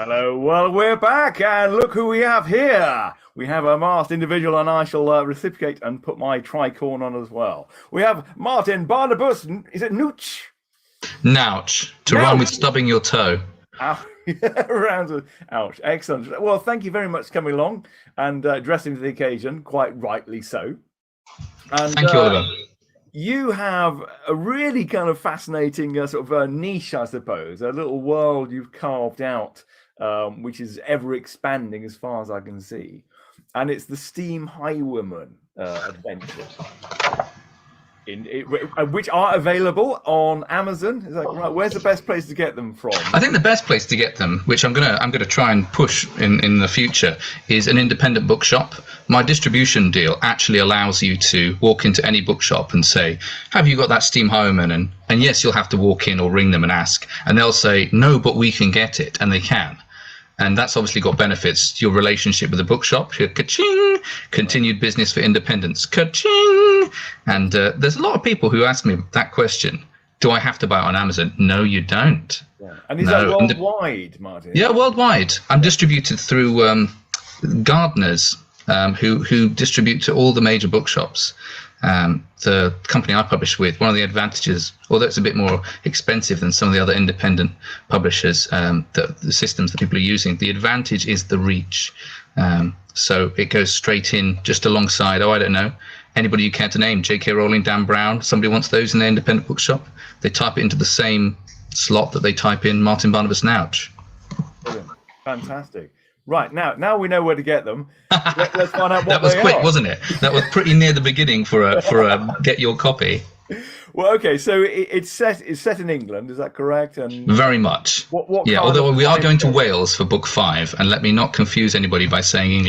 Hello, well, we're back, and look who we have here. We have a masked individual, and I shall reciprocate and put my tricorn on as well. We have Martin Barnabas. Is it Noutch? Noutch, to rhyme with stubbing your toe. Ouch. Ouch. Excellent. Well, thank you very much for coming along and dressing for the occasion, quite rightly so. And, thank you, Oliver. You have a really kind of fascinating sort of niche, I suppose, a little world you've carved out, which is ever expanding as far as I can see. And it's the Steam Highwayman adventures, which are available on Amazon. Is that right? Where's the best place to get them from? I think the best place to get them, which I'm gonna try and push in the future, is an independent bookshop. My distribution deal actually allows you to walk into any bookshop and say, "Have you got that Steam Highwayman?" And yes, you'll have to walk in or ring them and ask, and they'll say, "No, but we can get it," and they can. And that's obviously got benefits to your relationship with the bookshop. Ka-ching! Continued business for independence. Ka-ching! And there's a lot of people who ask me that question. Do I have to buy it on Amazon? No, you don't. Yeah. And is that worldwide, Martin? Yeah, worldwide. I'm distributed through gardeners who distribute to all the major bookshops. The company I publish with, one of the advantages, although it's a bit more expensive than some of the other independent publishers, the systems that people are using, the advantage is the reach. So it goes straight in just alongside, I don't know, anybody you care to name, J.K. Rowling, Dan Brown, somebody wants those in their independent bookshop, they type it into the same slot that they type in Martin Barnabas Noutch. Brilliant. Fantastic. Right, now we know where to get them. Let's find out what that was quick, are. Wasn't it? That was pretty near the beginning for a get your copy. Well, okay, so it's set in England, is that correct? And very much. What yeah, although we are going to Wales for book 5, and let me not confuse anybody by saying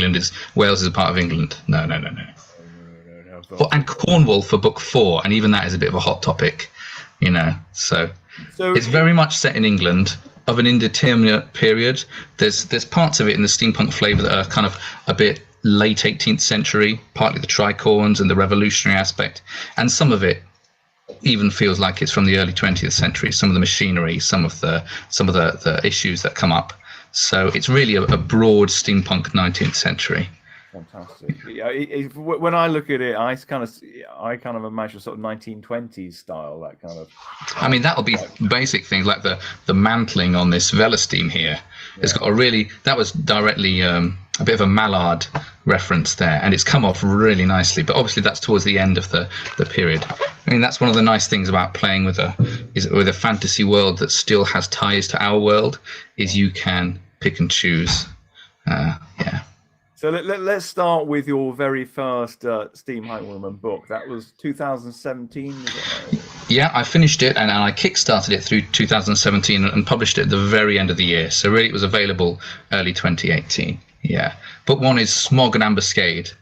Wales is a part of England. No. And Cornwall for book 4, and even that is a bit of a hot topic, you know. So it's very much set in England, of an indeterminate period. There's parts of it in the steampunk flavour that are kind of a bit late 18th century, partly the tricorns and the revolutionary aspect, and some of it even feels like it's from the early 20th century. Some of the machinery, some of the issues that come up. So it's really a broad steampunk 19th century. Fantastic. Yeah, when I look at it, I kind of imagine sort of 1920s style, that kind of. I mean, that'll be basic things like the mantling on this Vela steam here. Yeah. It's got that was directly a bit of a mallard reference there, and it's come off really nicely. But obviously, that's towards the end of the period. I mean, that's one of the nice things about playing with a fantasy world that still has ties to our world, is you can pick and choose. Yeah. So let's start with your very first Steam Highwayman book. That was 2017. Yeah, I finished it and I kickstarted it through 2017 and published it at the very end of the year. So really, it was available early 2018. Yeah, book 1 is Smog and Ambuscade.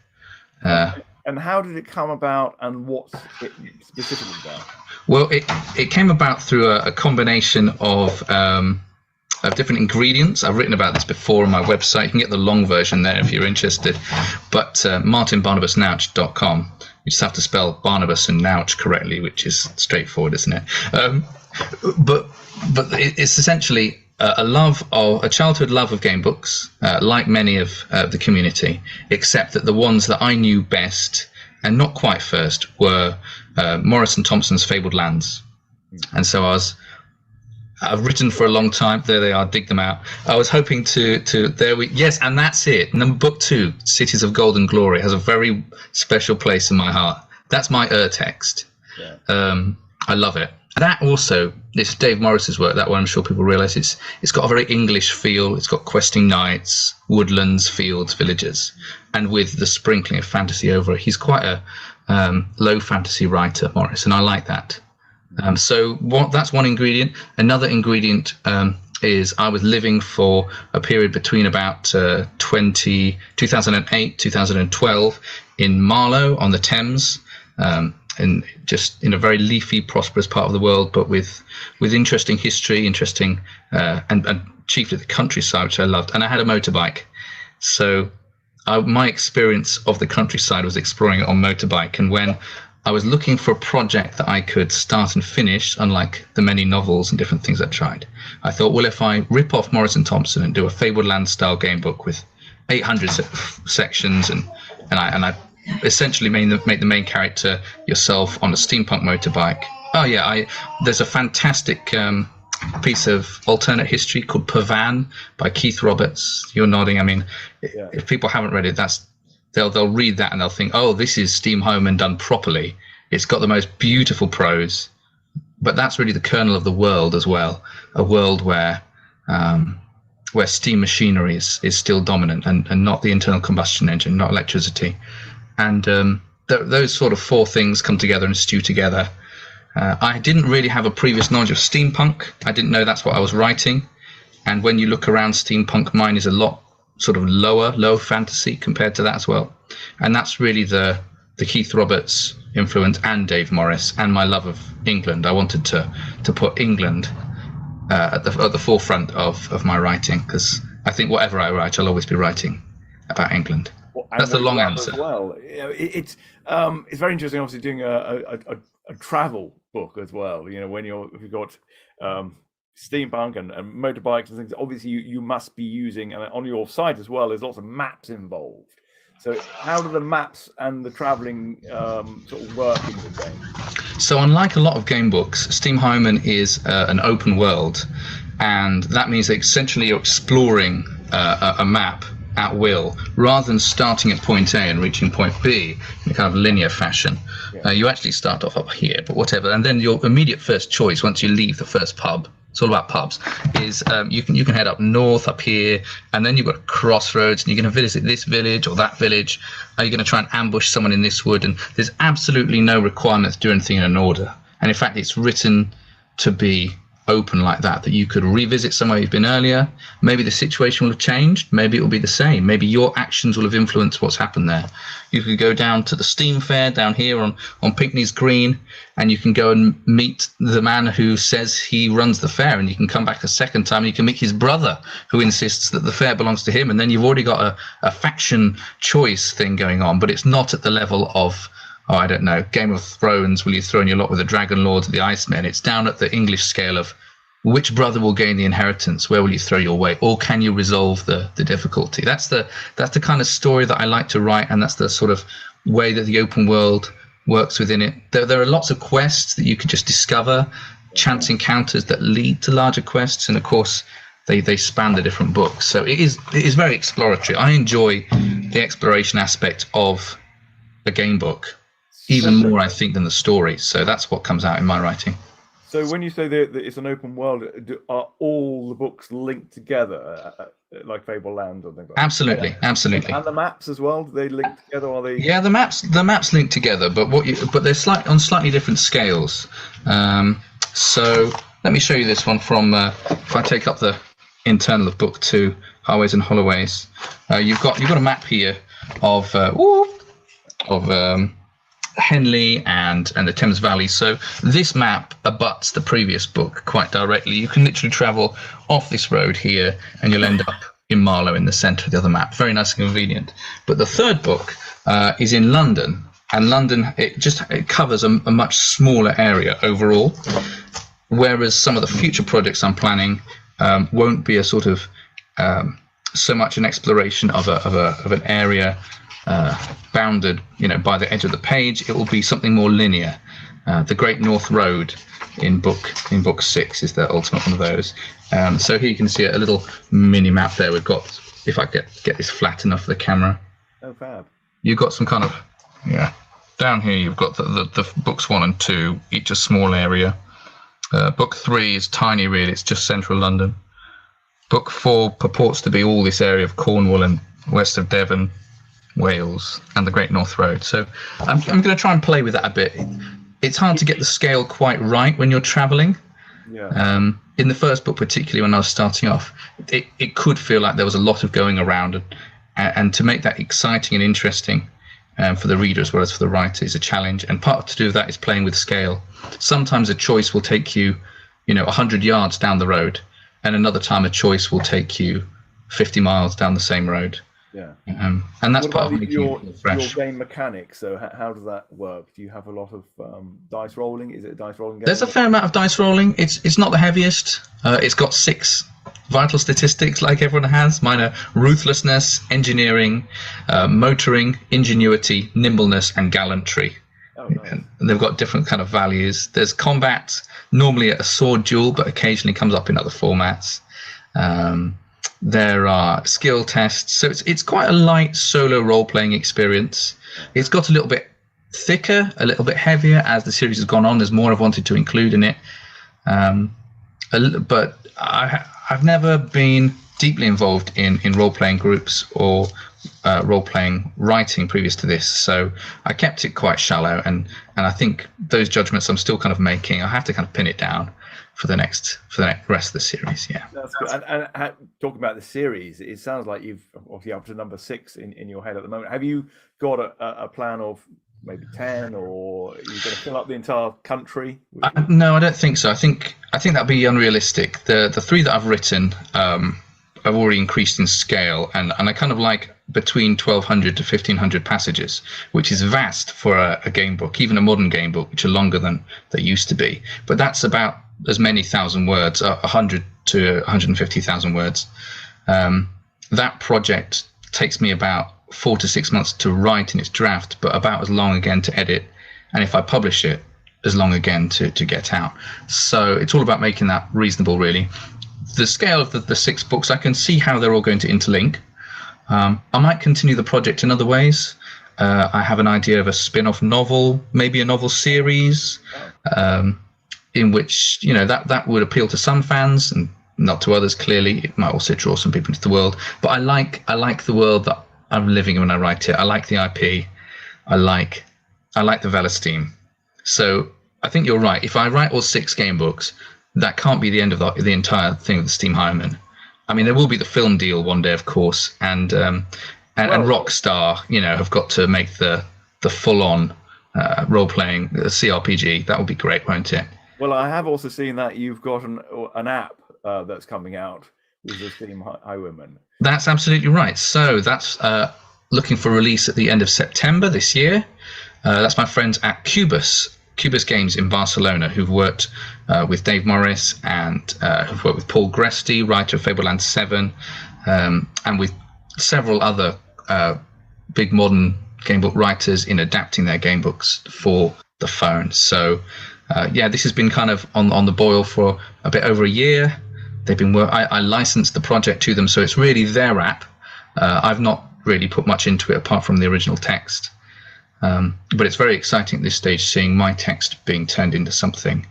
And how did it come about, and what's it specifically about? Well, it came about through a combination of different ingredients. I've written about this before on my website. You can get the long version there if you're interested. But martinbarnabasnouch.com. You just have to spell Barnabas and Noutch correctly, which is straightforward, isn't it? But it's essentially a childhood love of game books, like many of the community, except that the ones that I knew best and not quite first were Morris and Thompson's Fabled Lands. And so I've written for a long time. There they are. Dig them out. I was hoping yes, and that's it. Book 2, Cities of Gold and Glory, has a very special place in my heart. That's my text. Yeah. I love it. And that also, it's Dave Morris's work. That one, I'm sure people realise it's got a very English feel. It's got questing knights, woodlands, fields, villages, and with the sprinkling of fantasy over it. He's quite a low fantasy writer, Morris, and I like that. So that's one ingredient. Another ingredient is I was living for a period between about 2008, 2012 in Marlow on the Thames, and just in a very leafy, prosperous part of the world, but with interesting history, and chiefly the countryside, which I loved. And I had a motorbike. So my experience of the countryside was exploring it on motorbike. And when I was looking for a project that I could start and finish, unlike the many novels and different things I tried. I thought, well, if I rip off Morris and Thompson and do a Fabled Land style game book with 800 sections, and I essentially make the main character yourself on a steampunk motorbike. Oh yeah, there's a fantastic piece of alternate history called Pavan by Keith Roberts. You're nodding. I mean, if people haven't read it, they'll read that and they'll think, oh, this is Steam Highwayman done properly. It's got the most beautiful prose, but that's really the kernel of the world as well. A world where steam machinery is still dominant and not the internal combustion engine, not electricity. And those sort of four things come together and stew together. I didn't really have a previous knowledge of steampunk. I didn't know that's what I was writing. And when you look around steampunk, mine is a lot sort of low fantasy compared to that as well. And that's really the Keith Roberts influence, and Dave Morris, and my love of England. I wanted to put England at the forefront of my writing, because I think whatever I write, I'll always be writing about England. Well, that's the long answer. Well, it's very interesting. Obviously, doing a travel book as well. You know, when you've got steampunk and motorbikes and things, obviously you must be using, and on your site as well, there's lots of maps involved. So how do the maps and the traveling sort of work in the game? So unlike a lot of game books, Steam Highwayman is an open world, and that means that essentially you're exploring a map at will, rather than starting at point A and reaching point B in a kind of linear fashion. You actually start off up here, but whatever, and then your immediate first choice once you leave the first pub, it's all about pubs, is you can head up north, up here, and then you've got crossroads, and you're going to visit this village or that village. Are you going to try and ambush someone in this wood? And there's absolutely no requirement to do anything in an order. And in fact, it's written to be open like that you could revisit somewhere you've been earlier. Maybe the situation will have changed. Maybe it will be the same. Maybe your actions will have influenced what's happened there. You could go down to the Steam Fair down here on Pinkney's Green, and you can go and meet the man who says he runs the fair, and you can come back a second time and you can meet his brother who insists that the fair belongs to him, and then you've already got a faction choice thing going on, but it's not at the level of, oh, I don't know, Game of Thrones, will you throw in your lot with the Dragon Lords, the Icemen? It's down at the English scale of which brother will gain the inheritance, where will you throw your weight, or can you resolve the difficulty? That's the kind of story that I like to write, and that's the sort of way that the open world works within it. There are lots of quests that you could just discover, chance encounters that lead to larger quests, and of course they span the different books. So it is very exploratory. I enjoy the exploration aspect of a game book even more, I think, than the story. So that's what comes out in my writing. So when you say that it's an open world, are all the books linked together, like Fable Land or things like that? Absolutely. And the maps as well, do they link together? Or are they? Yeah, the maps link together, but they're on slightly different scales. So let me show you this one from. If I take up the internal of Book 2, Highways and Holloways, you've got a map here of Henley and the Thames Valley. So this map abuts the previous book quite directly. You can literally travel off this road here and you'll end up in Marlow in the centre of the other map. Very nice and convenient. But the third book is in London, and London, it covers a much smaller area overall, whereas some of the future projects I'm planning won't be a sort of so much an exploration of an area bounded, by the edge of the page. It will be something more linear. The Great North Road in book 6 is the ultimate one of those. So here you can see a little mini map there. We've got, if I get this flat enough for the camera. Oh, fab. You've got some kind of, down here you've got the books 1 and 2, each a small area. Book 3 is tiny really, it's just central London. Book 4 purports to be all this area of Cornwall and west of Devon, Wales, and the Great North Road. So I'm going to try and play with that a bit. It's hard to get the scale quite right when you're traveling. Yeah. In the first book, particularly when I was starting off, it could feel like there was a lot of going around, and to make that exciting and interesting for the reader as well as for the writer is a challenge. And part to do with that is playing with scale. Sometimes a choice will take you, 100 yards down the road, and another time a choice will take you 50 miles down the same road. Yeah. And that's What part about of making it feel your fresh. game mechanics? So how does that work? Do you have a lot of dice rolling? Is it a dice rolling There's a game? fair amount of dice rolling. It's not the heaviest. It's got 6 vital statistics like everyone has. Mine are ruthlessness, engineering, motoring, ingenuity, nimbleness, and gallantry. Oh, nice. And they've got different kind of values. There's combat, normally a sword duel, but occasionally comes up in other formats. There are skill tests, so it's quite a light solo role-playing experience. It's got a little bit thicker, a little bit heavier as the series has gone on. There's more I've wanted to include in it, but I've never been deeply involved in role-playing groups or role-playing writing previous to this, so I kept it quite shallow, and I think those judgments I'm still kind of making. I have to kind of pin it down for the rest of the series. Yeah, That's good. And talking about the series, it sounds like you've obviously up to number 6 in your head at the moment. Have you got a plan of maybe 10, or are you going to fill up the entire country? no, I don't think so. I think that'd be unrealistic. The 3 that I've written, I've already increased in scale, and I kind of like between 1,200 to 1,500 passages, which is vast for a game book, even a modern game book, which are longer than they used to be. But that's about as many thousand words, 100 to 150,000 words. That project takes me about 4 to 6 months to write in its draft, but about as long again to edit, and if I publish it, as long again to get out. So it's all about making that reasonable, really. The scale of the 6 books, I can see how they're all going to interlink. I might continue the project in other ways. I have an idea of a spin-off novel, maybe a novel series, in which that would appeal to some fans and not to others. Clearly, it might also draw some people into the world. But I like the world that I'm living in when I write it. I like the IP. I like the Velesteam. So I think you're right. If I write all 6 game books, that can't be the end of the entire thing of the Steam Highwayman. I mean, there will be the film deal one day, of course, and Rockstar, have got to make the full-on role-playing CRPG. That would be great, won't it? Well, I have also seen that you've got an app that's coming out with the Steam Highwayman. That's absolutely right. So that's looking for release at the end of September this year. That's my friends at Cubus Games in Barcelona, who've worked with Dave Morris and who've worked with Paul Gresti, writer of Fableland 7, and with several other big modern gamebook writers in adapting their gamebooks for the phone. So this has been kind of on the boil for a bit over a year. They've been I licensed the project to them, so it's really their app. I've not really put much into it apart from the original text. But it's very exciting at this stage, seeing my text being turned into something,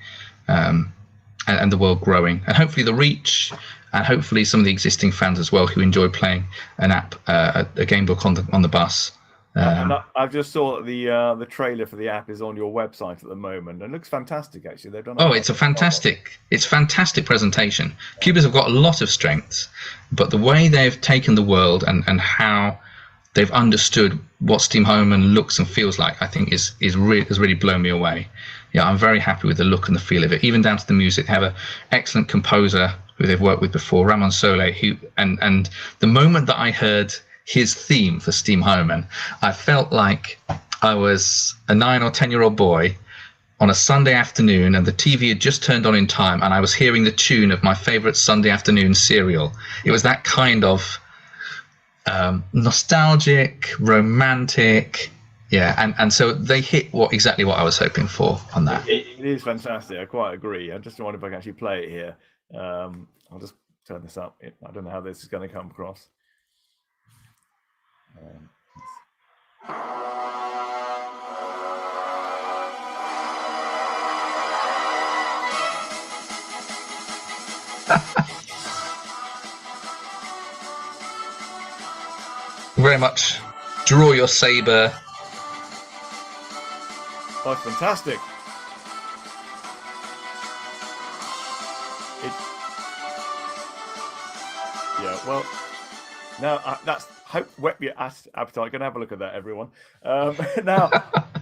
and the world growing, and hopefully the reach, and hopefully some of the existing fans as well who enjoy playing an app, a game book on the bus. And I've just saw the trailer for the app is on your website at the moment, and it looks fantastic. Actually, they've done. It's fantastic presentation. Cubers have got a lot of strengths, but the way they've taken the world and how they've understood what Steam Highwayman looks and feels like, I think has really blown me away. Yeah, I'm very happy with the look and the feel of it, even down to the music. They have an excellent composer who they've worked with before, Ramon Sole, and the moment that I heard his theme for Steam Highwayman, I felt like I was a 9 or 10-year-old boy on a Sunday afternoon, and the TV had just turned on in time, and I was hearing the tune of my favorite Sunday afternoon serial. It was that kind of nostalgic, romantic, and so they hit exactly what I was hoping for on that. It is fantastic. I quite agree. I just wonder if I can actually play it here. I'll just turn this up. I don't know how this is going to come across. Very much draw your saber. Oh, it's fantastic. Well, now that's whet your appetite. Gonna have a look at that, everyone. Now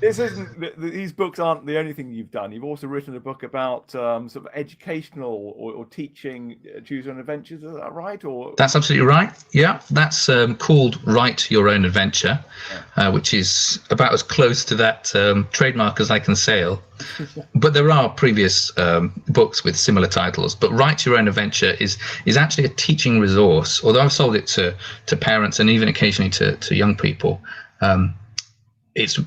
This isn't. These books aren't the only thing you've done. You've also written a book about sort of educational or teaching choose your own adventures. Is that right? Or That's absolutely right. Yeah, that's called Write Your Own Adventure, which is about as close to that trademark as I can sail. But there are previous books with similar titles. But Write Your Own Adventure is actually a teaching resource. Although I've sold it to parents and even occasionally to young people, it's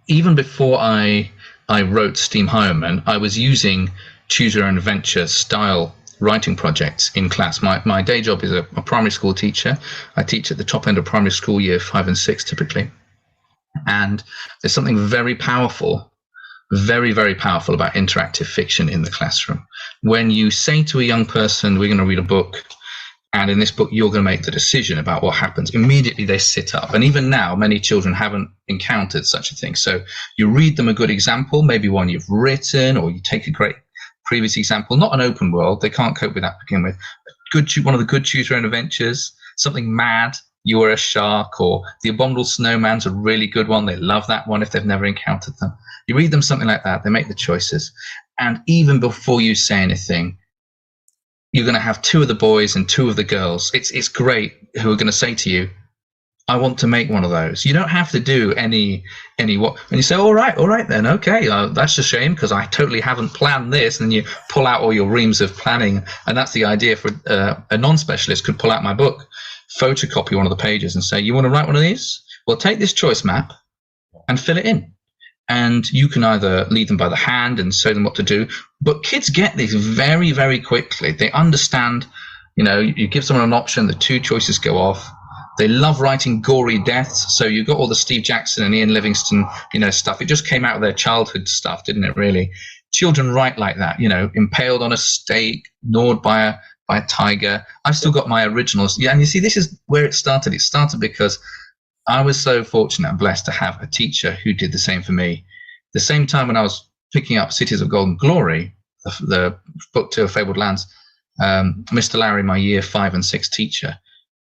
even before I wrote Steam Highwayman, I was using Choose Your Own Adventure style writing projects in class. My day job is a primary school teacher. I teach at the top end of primary school, year 5 and 6 typically. And there's something very powerful, very, very powerful about interactive fiction in the classroom. When you say to a young person, we're going to read a book, and in this book, you're going to make the decision about what happens. Immediately, they sit up. And even now, many children haven't encountered such a thing. So you read them a good example, maybe one you've written, or you take a great previous example, not an open world. They can't cope with that to begin with. One of the good Choose Your Own Adventures, something mad, You Are a Shark, or The Abominable Snowman's a really good one. They love that one if they've never encountered them. You read them something like that, they make the choices. And even before you say anything, you're going to have 2 of the boys and 2 of the girls. It's great, who are going to say to you, I want to make one of those. You don't have to do any what. And you say, all right then, okay, that's a shame because I totally haven't planned this. And you pull out all your reams of planning. And that's the idea for a non-specialist could pull out my book, photocopy one of the pages and say, you want to write one of these? Well, take this choice map and fill it in. And you can either lead them by the hand and show them what to do. But kids get these very, very quickly. They understand, you give someone an option, the 2 choices go off. They love writing gory deaths. So you got all the Steve Jackson and Ian Livingstone, stuff. It just came out of their childhood stuff, didn't it, really? Children write like that, impaled on a stake, gnawed by a tiger. I've still got my originals. Yeah, and you see, this is where it started. It started because I was so fortunate and blessed to have a teacher who did the same for me. The same time when I was picking up Cities of Golden Glory, the book 2 of Fabled Lands, Mr. Larry, my year 5 and 6 teacher,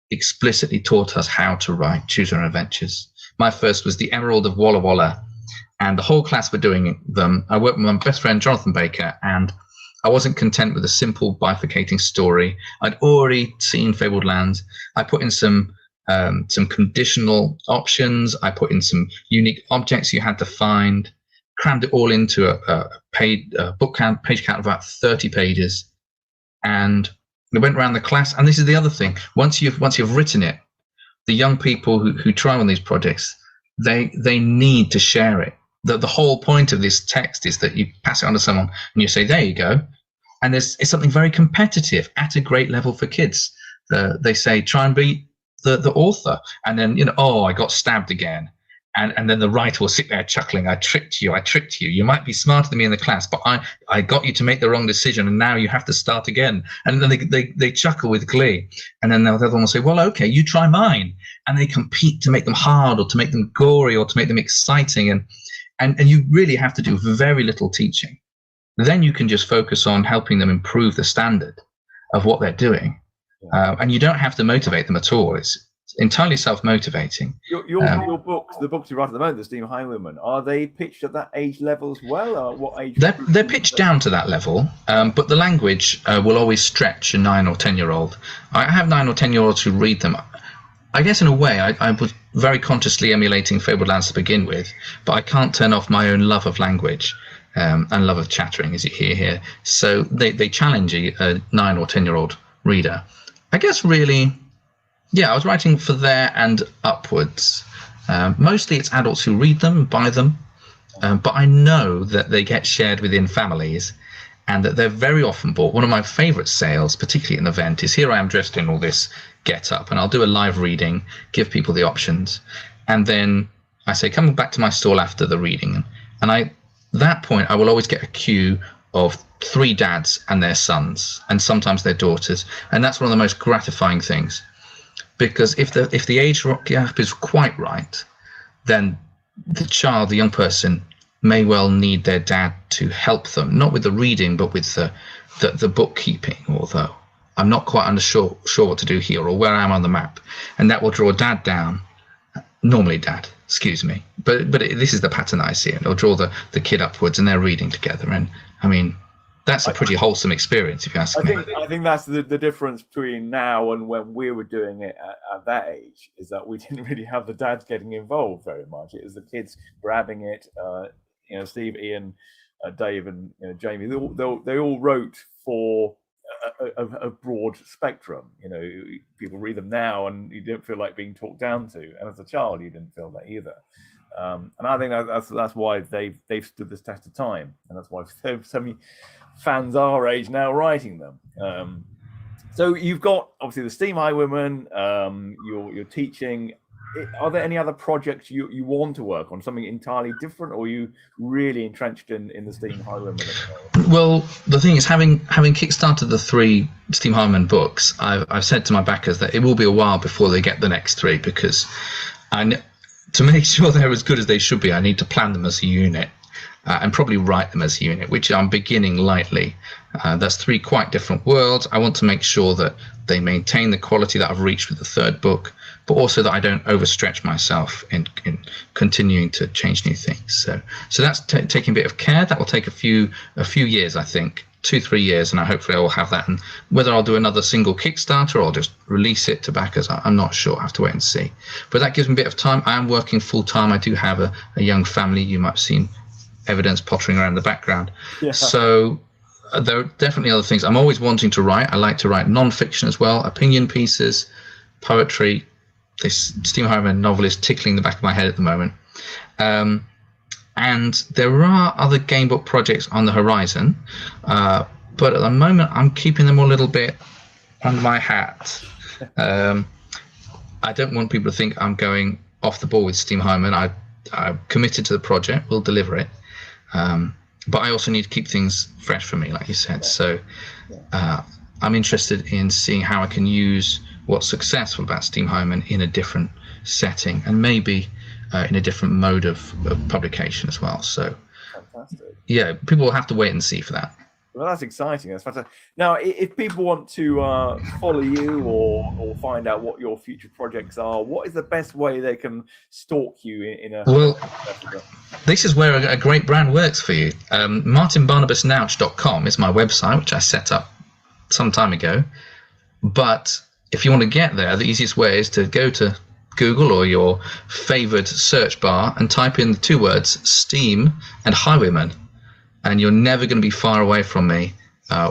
explicitly taught us how to write Choose Your Own Adventures. My first was The Emerald of Walla Walla, and the whole class were doing them. I worked with my best friend, Jonathan Baker, and I wasn't content with a simple bifurcating story. I'd already seen Fabled Lands. I put in some conditional options. I put in some unique objects you had to find, crammed it all into a page count of about 30 pages. And we went around the class. And this is the other thing. Once you've written it, the young people who try on these projects, they need to share it. The whole point of this text is that you pass it on to someone and you say, there you go. And it's something very competitive at a great level for kids. They say, try and beat the author, and then I got stabbed again, and then the writer will sit there chuckling, I tricked you, you might be smarter than me in the class, but I got you to make the wrong decision, and now you have to start again. And then they chuckle with glee, and then the other one will say, well, okay, you try mine, and they compete to make them hard or to make them gory or to make them exciting, and you really have to do very little teaching. Then you can just focus on helping them improve the standard of what they're doing. And you don't have to motivate them at all. It's entirely self-motivating. Your books, the books you write at the moment, the Steam Highwayman, are they pitched at that age level as well? Or what age? They're pitched down to that level, but the language will always stretch a 9 or 10-year-old. I have 9 or 10-year-olds who read them. I guess in a way, I was very consciously emulating Fabled Lands to begin with, but I can't turn off my own love of language and love of chattering, as you hear here. So they challenge a 9 or 10-year-old reader. I guess really, I was writing for there and upwards. Mostly it's adults who read them, buy them, but I know that they get shared within families and that they're very often bought. One of my favorite sales, particularly at an event, is here I am dressed in all this get up, and I'll do a live reading, give people the options, and then I say, come back to my stall after the reading. And that point, I will always get a queue of 3 dads and their sons, and sometimes their daughters, and that's one of the most gratifying things, because if the age gap is quite right, then the young person may well need their dad to help them, not with the reading, but with the bookkeeping, or I'm not quite sure what to do here, or where I am on the map, and that will draw dad down. Normally dad, excuse me, but this is the pattern I see. And I'll draw the kid upwards, and they're reading together. And I mean, that's a pretty wholesome experience, if you ask me. I think that's the difference between now and when we were doing it at that age, is that we didn't really have the dads getting involved very much. It was the kids grabbing it. Steve, Ian, Dave, and Jamie. They all wrote for a broad spectrum. People read them now, and you don't feel like being talked down to. And as a child, you didn't feel that either. And I think that's why they've stood this test of time, and that's why so many fans our age now writing them. So you've got obviously the Steam Highwayman. You're teaching. Are there any other projects you want to work on, something entirely different, or are you really entrenched in the Steam Highwayman? Well, the thing is, having kickstarted the 3 Steam Highwayman books, I've said to my backers that it will be a while before they get the next 3, because to make sure they're as good as they should be, I need to plan them as a unit. And probably write them as a unit, which I'm beginning lightly. That's 3 quite different worlds. I want to make sure that they maintain the quality that I've reached with the 3rd book, but also that I don't overstretch myself in continuing to change new things. So that's taking a bit of care. That will take a few years, I think, 2-3 years, and hopefully I will have that. And whether I'll do another single Kickstarter or I'll just release it to backers, I'm not sure. I have to wait and see. But that gives me a bit of time. I am working full time. I do have a young family. You might have seen evidence pottering around the background. Yeah. So there are definitely other things. I'm always wanting to write. I like to write non-fiction as well, opinion pieces, poetry. This Steam Highwayman novel is tickling the back of my head at the moment. And there are other game book projects on the horizon, but at the moment I'm keeping them all a little bit under my hat. I don't want people to think I'm going off the ball with Steam Highwayman. I'm committed to the project. We'll deliver it. But I also need to keep things fresh for me, like you said. So I'm interested in seeing how I can use what's successful about Steam Highwayman in a different setting, and maybe in a different mode of publication as well. So fantastic. Yeah, people will have to wait and see for that. Well, that's exciting. That's fantastic. Now, if people want to follow you or find out what your future projects are, what is the best way they can stalk you in a... Well, this is where a great brand works for you. MartinBarnabasNouch.com is my website, which I set up some time ago. But if you want to get there, the easiest way is to go to Google or your favored search bar and type in the 2 words, Steam and Highwayman. And you're never going to be far away from me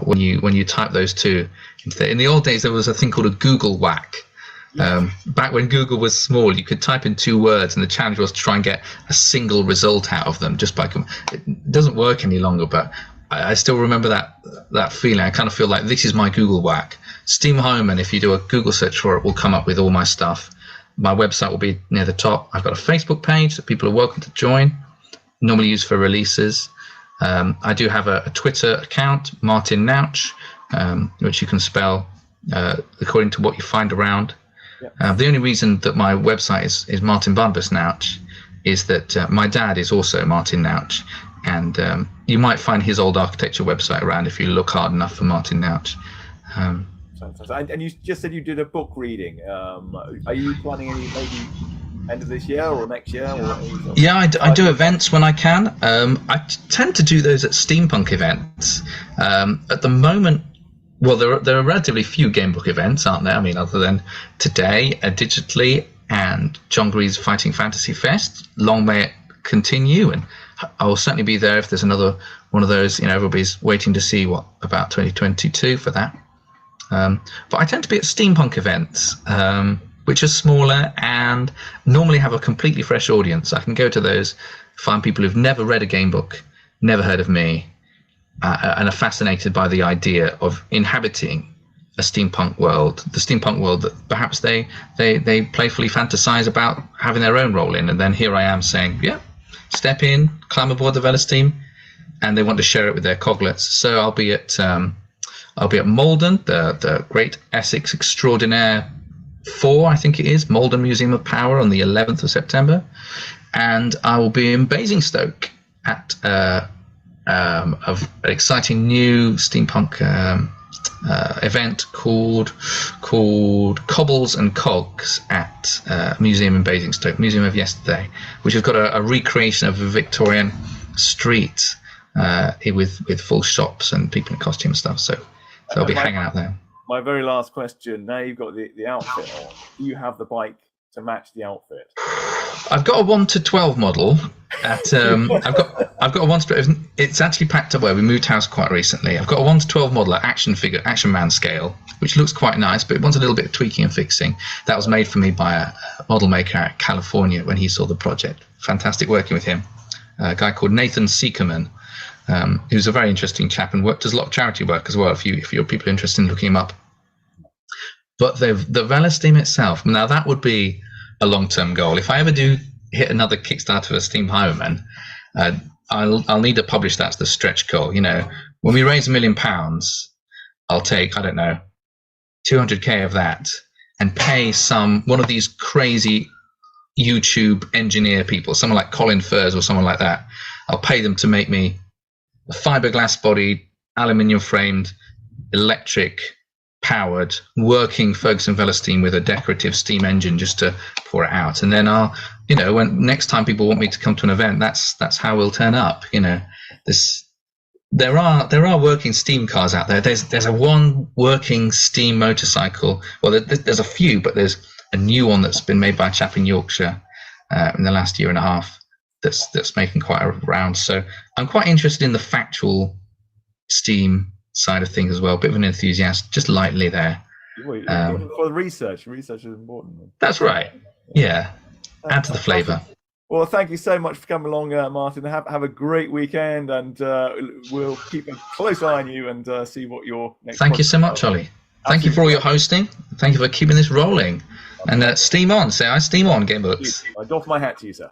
when you type those 2 into there. In the old days, there was a thing called a Google whack. Back when Google was small, you could type in 2 words, and the challenge was to try and get a single result out of them. It doesn't work any longer, but I still remember that feeling. I kind of feel like this is my Google whack. Steam Highwayman, if you do a Google search for it, will come up with all my stuff. My website will be near the top. I've got a Facebook page that people are welcome to join, normally used for releases. I do have a Twitter account, Martin Noutch, which you can spell according to what you find around. The only reason that my website is Martin Barnabas Noutch is that my dad is also Martin Noutch, and you might find his old architecture website around if you look hard enough for Martin Noutch. And you just said you did a book reading. Are you planning any maybe end of this year or next year? Yeah, I do events when I can. I tend to do those at steampunk events. At the moment, well, there are relatively few game book events, aren't there? I mean, other than today, digitally, and John Gree's Fighting Fantasy Fest. Long may it continue, and I will certainly be there if there's another one of those. Everybody's waiting to see what about 2022 for that. But I tend to be at steampunk events, which are smaller and normally have a completely fresh audience. I can go to those, find people who've never read a game book, never heard of me, and are fascinated by the idea of inhabiting a steampunk world, the steampunk world that perhaps they playfully fantasize about having their own role in. And then here I am saying, yeah, step in, climb aboard the Velas team, and they want to share it with their coglets. So I'll be at Malden, the Great Essex Extraordinaire 4, I think it is, Malden Museum of Power on the 11th of September. And I will be in Basingstoke at of an exciting new steampunk event called Cobbles and Cogs at Museum in Basingstoke, Museum of Yesterday, which has got a recreation of a Victorian street with full shops and people in costume and stuff. So I'll be hanging out there. My very last question. Now you've got the outfit on. Do you have the bike to match the outfit? I've got a 1:12 model. I've got a 1:12. It's actually packed up well. We moved house quite recently. I've got a 1:12 model at Action Man scale, which looks quite nice, but it wants a little bit of tweaking and fixing. That was made for me by a model maker out of California when he saw the project. Fantastic working with him. A guy called Nathan Seekerman, who's a very interesting chap and does a lot of charity work as well. If you're people interested in looking him up. But the Velosteam itself, now that would be a long-term goal. If I ever do hit another Kickstarter for Steam Highwayman, I'll need to publish that as the stretch goal. You know, when we raise £1 million, I'll take, I don't know, 200k of that and pay one of these crazy YouTube engineer people, someone like Colin Furze or someone like that. I'll pay them to make me a fiberglass bodied, aluminium framed, electric powered working Ferguson Velosteam with a decorative steam engine just to pour it out. And then when next time people want me to come to an event, that's how we'll turn up. You know, there are working steam cars out there. There's a one working steam motorcycle. Well, there's a few, but there's a new one that's been made by a chap in Yorkshire in the last year and a half that's making quite a round. So I'm quite interested in the factual steam side of things as well. Bit of an enthusiast, just lightly there. For the research is important. That's right. Yeah, add to the flavour. Well, thank you so much for coming along, Martin. Have a great weekend, and we'll keep a close eye on you and see what your next. Thank you so much, Ollie. Thank you for all your hosting. Thank you for keeping this rolling. And steam on. Say I steam on, Game Books. I doff my hat to you, sir.